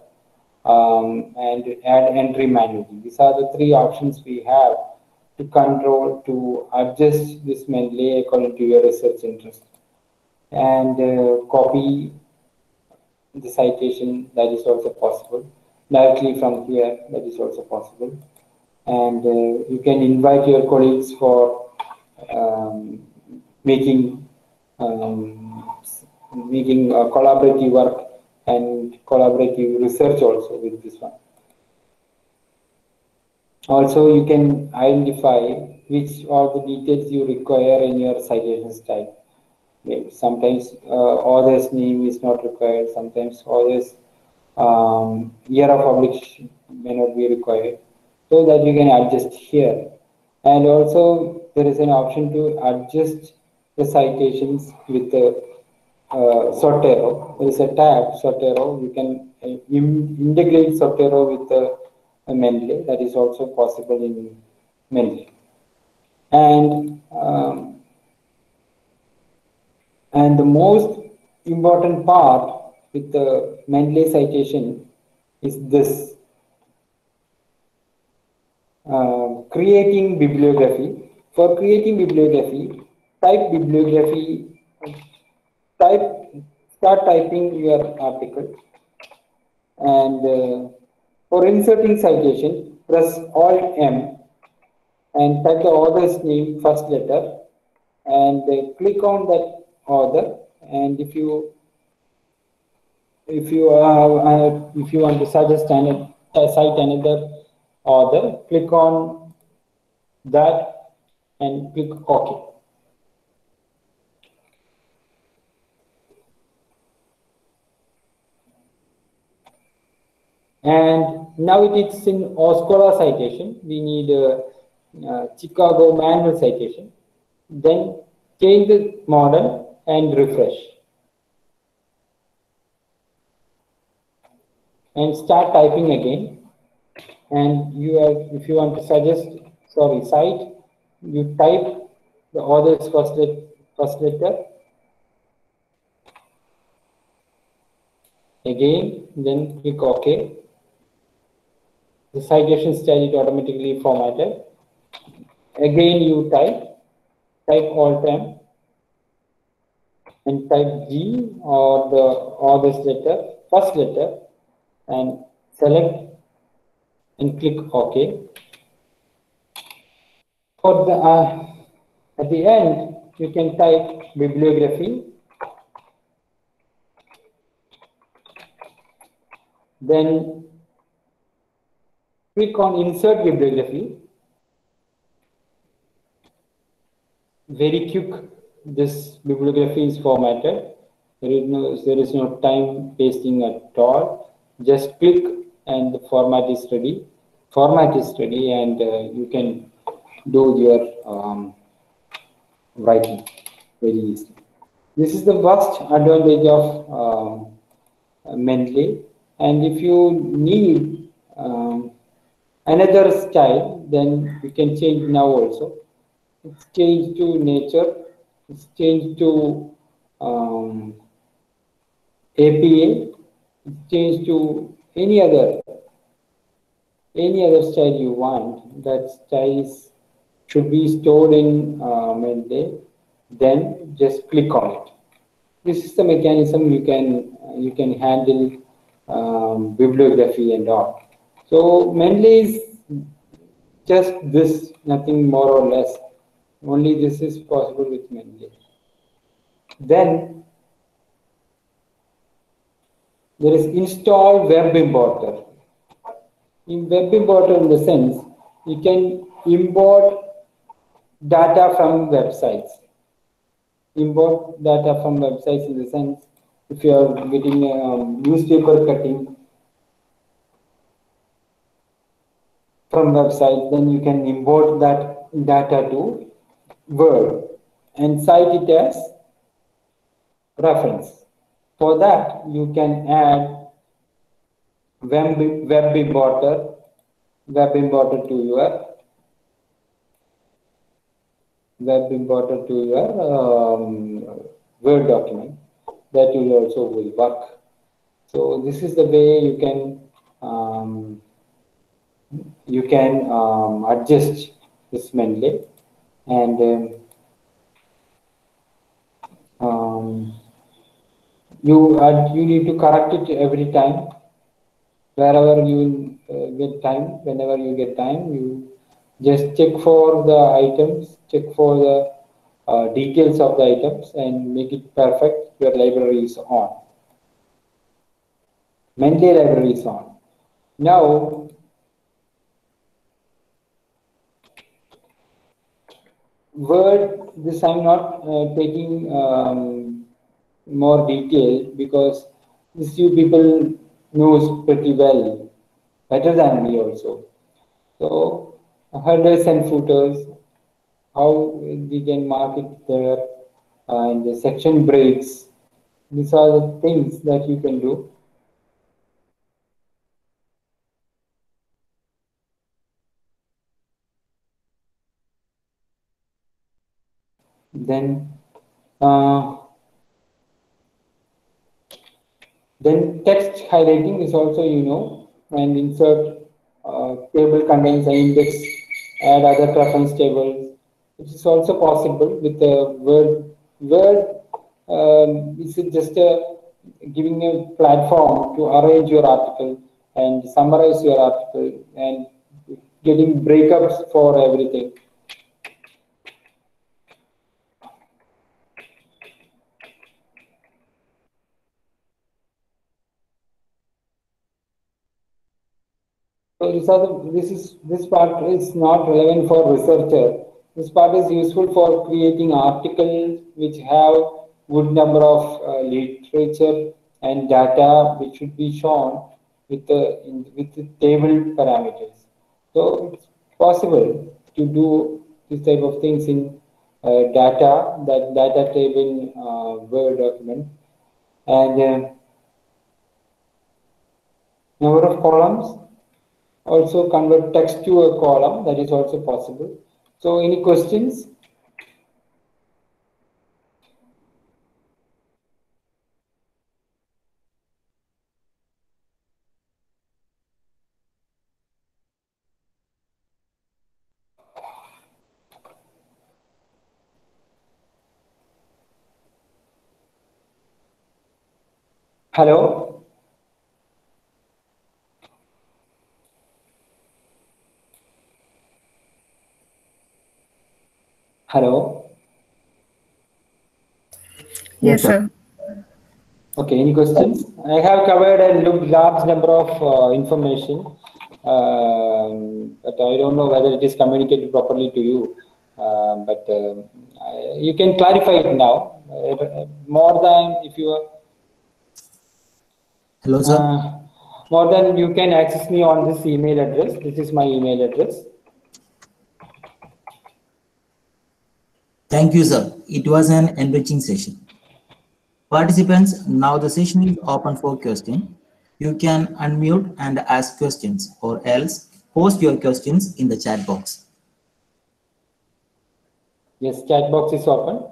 and add entry manually. These are the three options we have to control, to adjust this Mendeley according to your research interest. And copy the citation, that is also possible. Directly from here, that is also possible. And you can invite your colleagues for making collaborative work and collaborative research also with this one. Also, you can identify which are the details you require in your citation style. Maybe sometimes author's name is not required, sometimes author's year of publication may not be required, so that you can adjust here. And also there is an option to adjust the citations with the Zotero. There is a tab, Zotero. You can integrate Zotero with the Mendeley. That is also possible in Mendeley. And the most important part with the Mendeley citation is this: creating bibliography. For creating bibliography, type bibliography, type, start typing your article, and for inserting citation, press Alt M and type the author's name first letter, and click on that author. And if you want to suggest cite another author, click on that and click OK. And now it is in OSCOLA citation. We need a Chicago manual citation. Then change the model and refresh. And start typing again. And if you want to cite, you type the author's first letter again, then click OK. The citation style is automatically formatted. Again, you type Alt M and type G or the author's first letter, and select and click OK. For the at the end, you can type bibliography, then click on insert bibliography. Very quick, this bibliography is formatted. There is no time pasting at all. Just click and the format is ready. And you can do your writing very easily. This is the first advantage of Mendeley. And if you need another style, then you can change now also. It's changed to nature. It's changed to APA. It's changed to any other style you want. That style should be stored in Mendeley. Then just click on it. This is the mechanism you can handle bibliography and all. So Mendeley is just this, nothing more or less. Only this is possible with Mendeley. Then there is install web importer. In web importer, in the sense, you can import data from websites. Import data from websites in the sense, if you are getting a newspaper cutting from website, then you can import that data to Word and cite it as reference. For that, you can add web importer to your Word document. That will also work. So this is the way you can adjust this Mendeley, and you need to correct it every time. Wherever you get time, whenever you get time, you just check for the items, check for the details of the items, and make it perfect. Your library is on. Mendeley library is on. Now, Word, this I'm not taking more detail, because this you people knows pretty well, better than me also. So headers and footers, how we can mark it there, and the section breaks. These are the things that you can do. Then, uh, then text highlighting is also, and insert table contains an index, add other preference tables. It is also possible with the Word. Word is just giving a platform to arrange your article and summarize your article and getting breakups for everything. So this part is not relevant for researcher. This part is useful for creating articles which have good number of literature and data which should be shown with the table parameters. So it's possible to do this type of things in data table Word document and number of columns. Also convert text to a column, that is also possible. So any questions? Hello? Hello? Yes, sir. Okay, any questions? I have covered a large number of information, but I don't know whether it is communicated properly to you. You can clarify it now. More than if you are, Hello, sir. more than you can access me on this email address. This is my email address. Thank you, sir. It was an enriching session. Participants, now the session is open for question. You can unmute and ask questions or else post your questions in the chat box. Yes, chat box is open.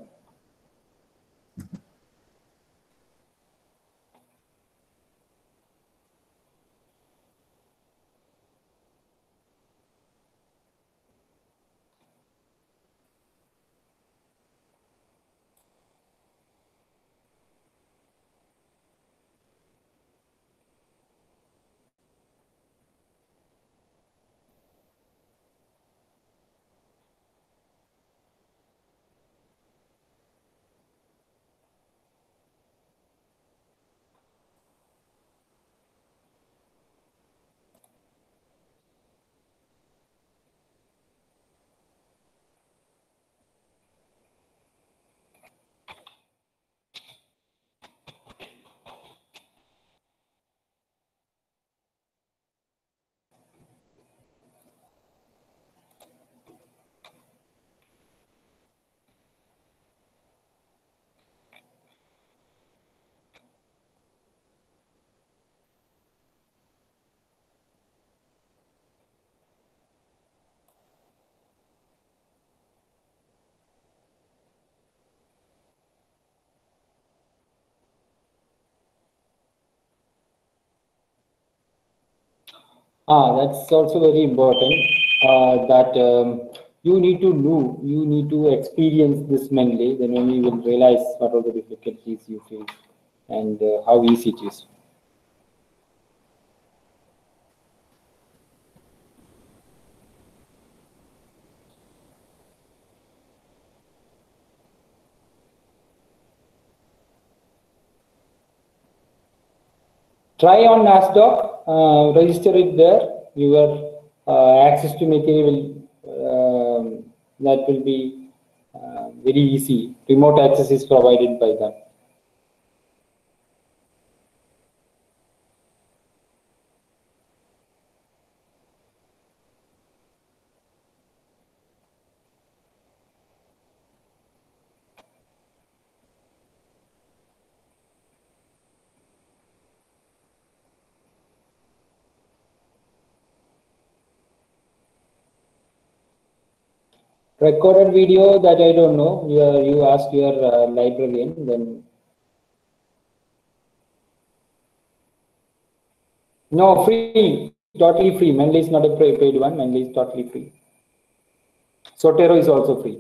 That's also very important that you need to know, you need to experience this mainly, then only you will realize what are the difficulties you face and how easy it is. Try on NASDAQ, register it there. Your access to material that will be very easy. Remote access is provided by them. Recorded video, that I don't know. You ask your librarian, then. No, free, totally free. Mendeley is not a paid one. Mendeley is totally free. Zotero is also free.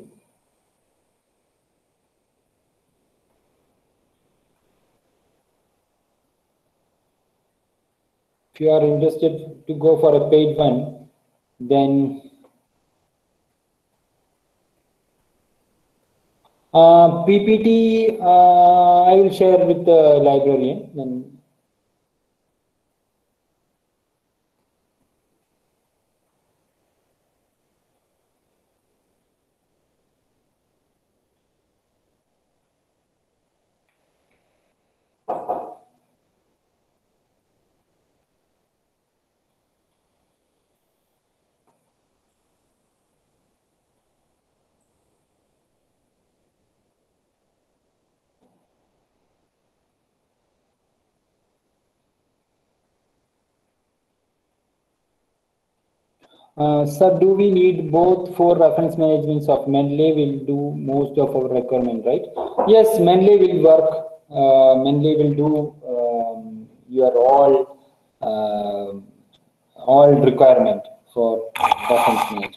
If you are interested to go for a paid one, then PPT I will share with the librarian. Then sir, do we need both for reference management of Mendeley will do most of our requirement, right? Yes, Mendeley will work. Mendeley will do your all requirement for reference management.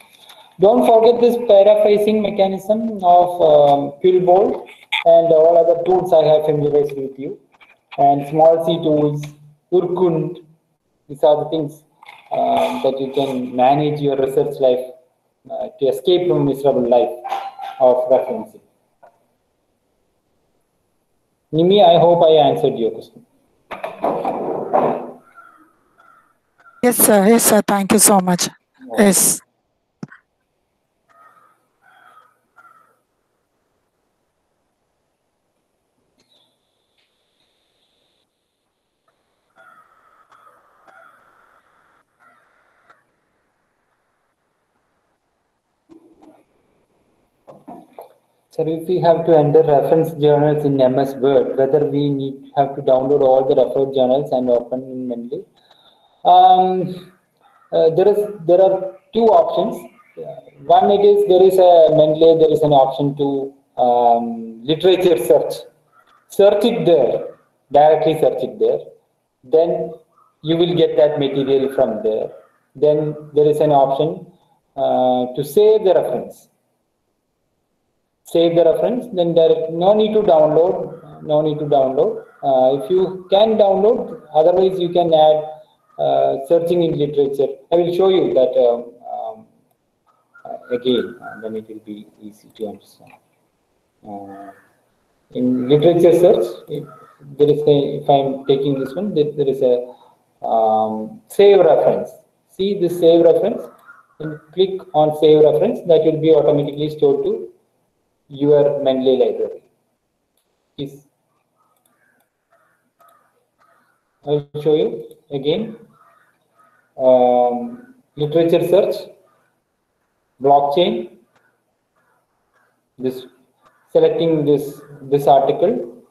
Don't forget this paraphrasing mechanism of Quillbolt and all other tools I have familiarized with you. And small C tools, Urkund, these are the things that you can manage your research life to escape from miserable life of referencing. Nimi, I hope I answered your question. Yes, sir. Yes, sir. Thank you so much. Yes. So if we have to enter reference journals in MS Word, whether we have to download all the reference journals and open in Mendeley. There are two options. One, there is a Mendeley, there is an option to literature search. Search it there, directly search it there. Then you will get that material from there. Then there is an option to save the reference. Save the reference, then there no need to download. If you can download, otherwise you can add searching in literature. I will show you that again, then it will be easy to understand. In literature search, if I'm taking this one, there is a save reference. See this save reference, and click on save reference. That will be automatically stored to your Mendeley library. Yes. I will show you again. Literature search, blockchain. Selecting this article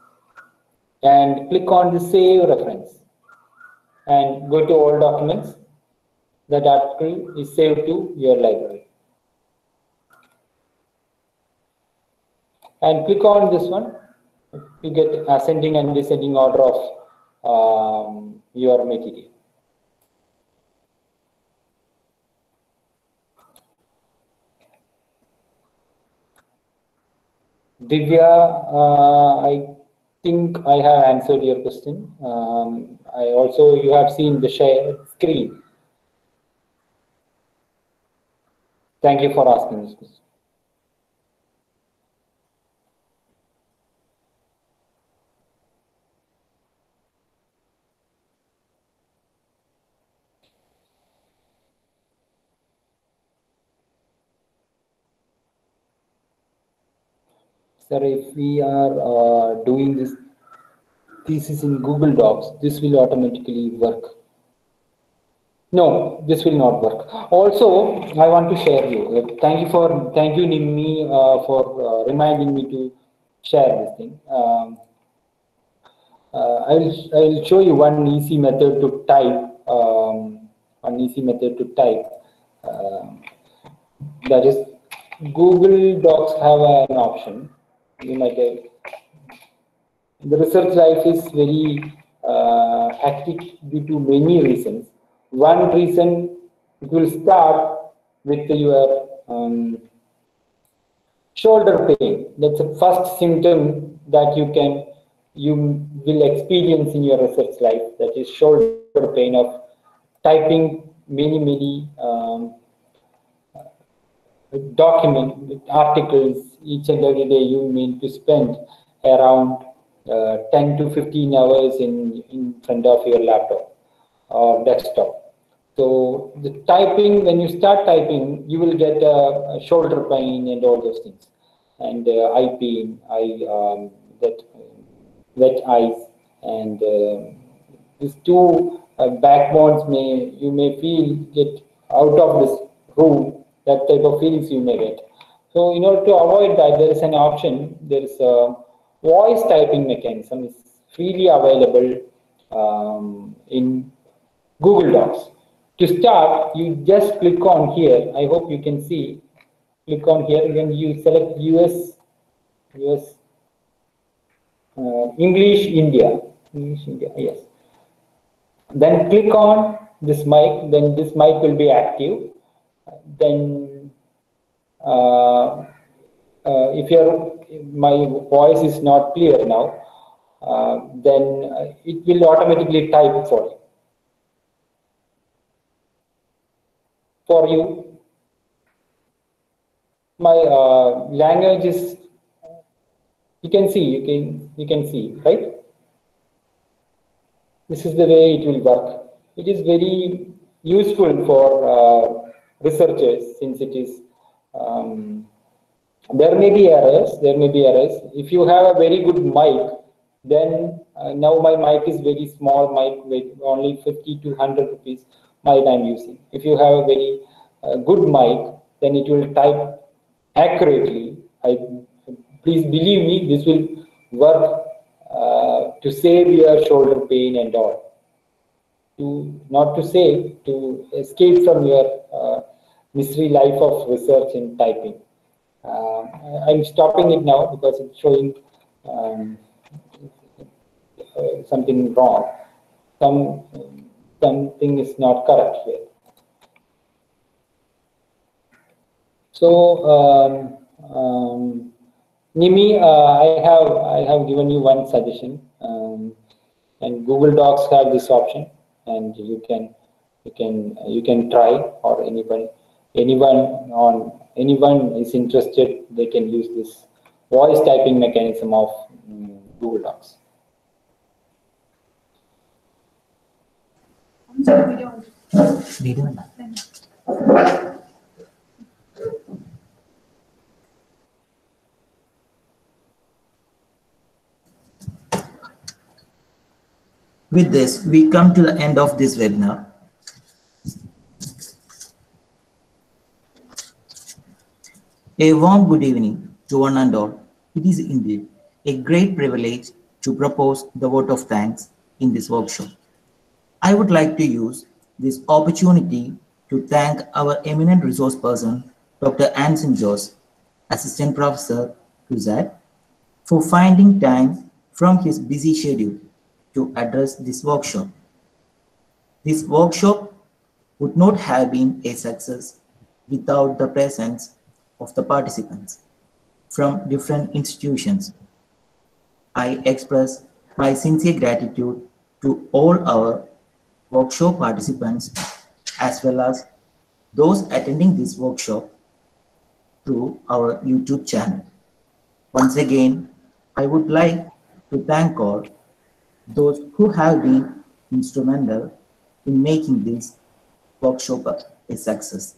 and click on the save reference and go to all documents. That article is saved to your library. And click on this one, you get ascending and descending order of your material. Divya, I think I have answered your question. You have seen the share screen. Thank you for asking this question. Sir, if we are doing this thesis in Google Docs, this will automatically work. No, this will not work. Also, I want to share you. Thank you, Nimi, for reminding me to share this thing. I will show you one easy method to type. That is Google Docs have an option. You might have. The research life is very hectic due to many reasons. One reason, it will start with your shoulder pain. That's the first symptom that you will experience in your research life. That is shoulder pain of typing many document articles each and every day. You mean to spend around 10 to 15 hours in front of your laptop or desktop. So the typing, when you start typing, you will get a shoulder pain and all those things, and eye pain, that wet eyes, and these two backbones you may feel get out of this room. That type of feelings you may get. So in order to avoid that, there is an option. There is a voice typing mechanism. It's freely available in Google Docs. To start, you just click on here. I hope you can see. Click on here. Then you select English India. English India. Yes. Then click on this mic. Then this mic will be active. Then if my voice is not clear now, then it will automatically type for you. My language is, you can see, right? This is the way it will work. It is very useful for researchers, since it is there may be errors. If you have a very good mic, then now my mic is very small mic with only 50 to 100 rupees mic I'm using. If you have a very good mic, then it will type accurately. Please believe me, this will work to save your shoulder pain and all. To escape from your misery life of research and typing. I'm stopping it now because it's showing something wrong. Something is not correct here. So Nimi, I have given you one suggestion, and Google Docs have this option, and you can try, or anyone is interested, they can use this voice typing mechanism of Google Docs. With this, we come to the end of this webinar. A warm good evening to one and all. It is indeed a great privilege to propose the vote of thanks in this workshop. I would like to use this opportunity to thank our eminent resource person, Dr. Anson Joss, Assistant Professor to ZAT, for finding time from his busy schedule to address this workshop. This workshop would not have been a success without the presence of the participants from different institutions. I express my sincere gratitude to all our workshop participants as well as those attending this workshop through our YouTube channel. Once again, I would like to thank all those who have been instrumental in making this workshop a success.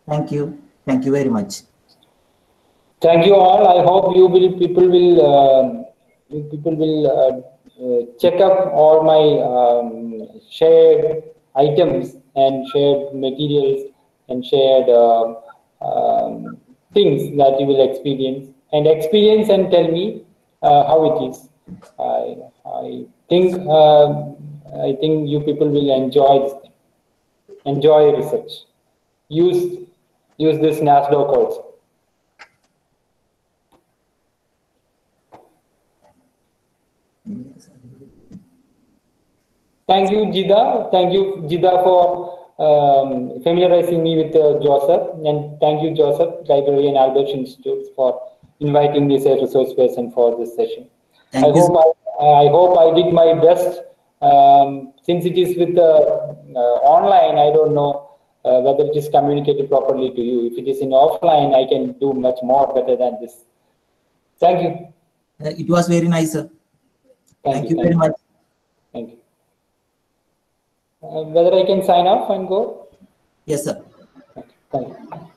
Thank you. Thank you very much. Thank you all. I hope people will check up all my shared items and shared materials and shared things that you will experience and tell me how it is. I think you people will enjoy this thing. Enjoy research. Use this NASDAQ also. Thank you, Jida. Thank you, Jida, for familiarizing me with Joseph. And thank you, Joseph, Library and Albert Institute, for inviting me as a resource person for this session. I hope I did my best. Since it is with online, I don't know whether it is communicated properly to you. If it is in offline, I can do much more better than this. Thank you. It was very nice, sir. Thank you very much. Thank you. Whether I can sign off and go? Yes, sir. Okay. Thank you.